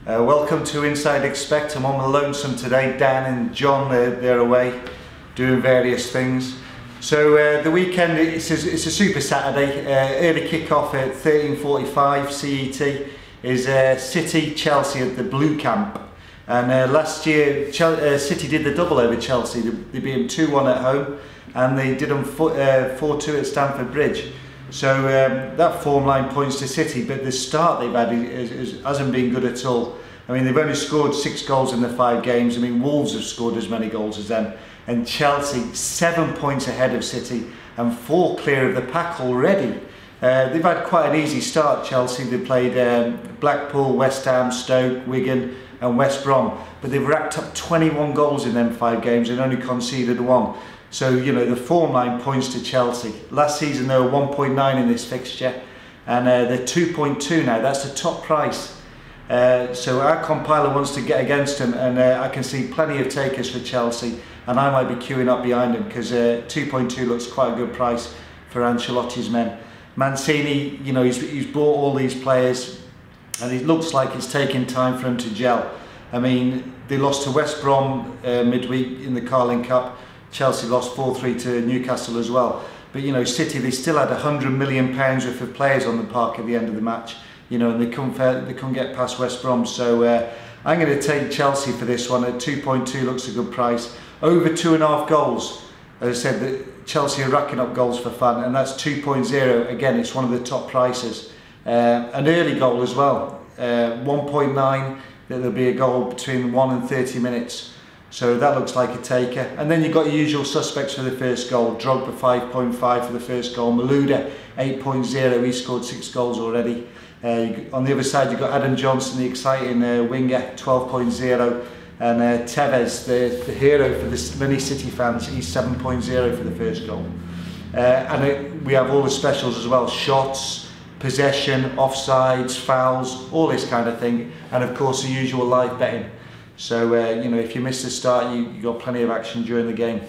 Welcome to Inside Expect. I'm on the lonesome today. Dan and John, they're away doing various things. So the weekend, it's a super Saturday. Early kick-off at 13:45 CET is City Chelsea at the Blue Camp. And last year City did the double over Chelsea. They beat them 2-1 at home and they did them 4-2 at Stamford Bridge. So that form line points to City, but the start they've had hasn't been good at all. I mean, they've only scored 6 goals in the 5 games. I mean, Wolves have scored as many goals as them. And Chelsea, 7 points ahead of City and 4 clear of the pack already. They've had quite an easy start, Chelsea. They played Blackpool, West Ham, Stoke, Wigan and West Brom. But they've racked up 21 goals in them 5 games and only conceded 1. So, you know, the form line points to Chelsea. Last season they were 1.9 in this fixture and they're 2.2 now. That's the top price. So our compiler wants to get against them, and I can see plenty of takers for Chelsea, and I might be queuing up behind them because 2.2 looks quite a good price for Ancelotti's men. Mancini, you know, he's brought all these players and it looks like it's taking time for him to gel. I mean, they lost to West Brom midweek in the Carling Cup. Chelsea lost 4-3 to Newcastle as well. But, you know, City, they still had £100 million worth of players on the park at the end of the match. You know, and they couldn't get past West Brom. So I'm going to take Chelsea for this one at 2.2. Looks a good price. Over 2.5 goals. As I said, that Chelsea are racking up goals for fun, and that's 2.0. Again, it's one of the top prices. An early goal as well. 1.9. There'll be a goal between 1 and 30 minutes. So that looks like a taker. And then you've got your usual suspects for the first goal. Drogba 5.5 for the first goal. Malouda 8.0. He scored 6 goals already. On the other side you've got Adam Johnson, the exciting winger, 12.0, and Tevez, the hero for the many City fans, he's 7.0 for the first goal. And we have all the specials as well: shots, possession, offsides, fouls, all this kind of thing, and of course the usual live betting. So you know, if you miss the start, you got plenty of action during the game.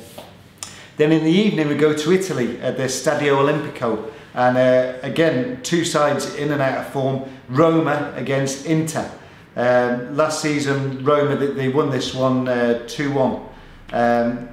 Then in the evening we go to Italy at the Stadio Olimpico. And again, 2 sides in and out of form. Roma against Inter. Last season, Roma, they won this one 2-1. And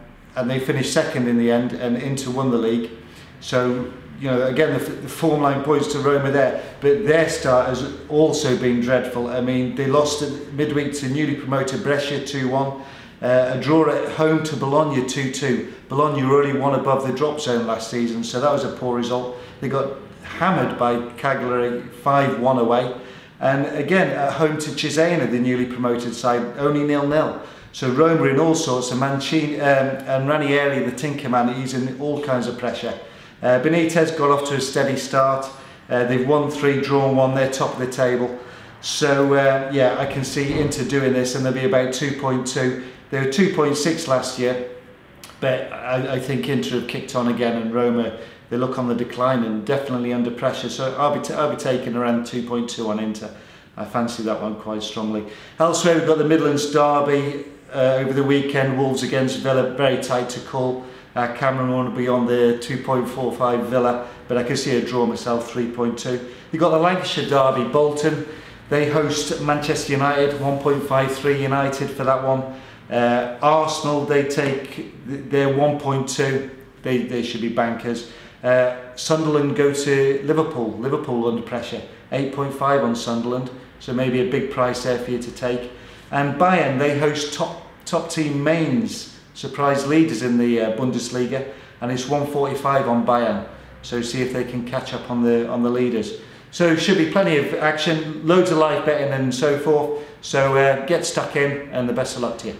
they finished second in the end, and Inter won the league. So, you know, again, the form line points to Roma there. But their start has also been dreadful. I mean, they lost at midweek to newly promoted Brescia 2-1. A draw at home to Bologna 2-2. Bologna were only 1 above the drop zone last season, so that was a poor result. They got hammered by Cagliari 5-1 away. And again, at home to Cesena, the newly promoted side, only 0-0. So Roma in all sorts, and Mancini and Ranieri, the Tinkerman, he's in all kinds of pressure. Benitez got off to a steady start. They've won 3, drawn 1, they're top of the table. So yeah, I can see Inter doing this, and they'll be about 2.2. They were 2.6 last year, but I think Inter have kicked on again, and Roma, they look on the decline and definitely under pressure. So I'll be taking around 2.2 on Inter. I fancy that one quite strongly. Elsewhere, we've got the Midlands derby over the weekend. Wolves against Villa, very tight to call. Cameron will be on the 2.45 Villa, but I can see a draw myself, 3.2. You've got the Lancashire derby, Bolton. They host Manchester United, 1.53 United for that one. Arsenal, they take their 1.2. They should be bankers. Sunderland go to Liverpool. Liverpool under pressure, 8.5 on Sunderland. So maybe a big price there for you to take. And Bayern, they host top team Mainz, surprise leaders in the Bundesliga, and it's 1.45 on Bayern. So see if they can catch up on the leaders. So should be plenty of action, loads of live betting and so forth. So get stuck in, and the best of luck to you.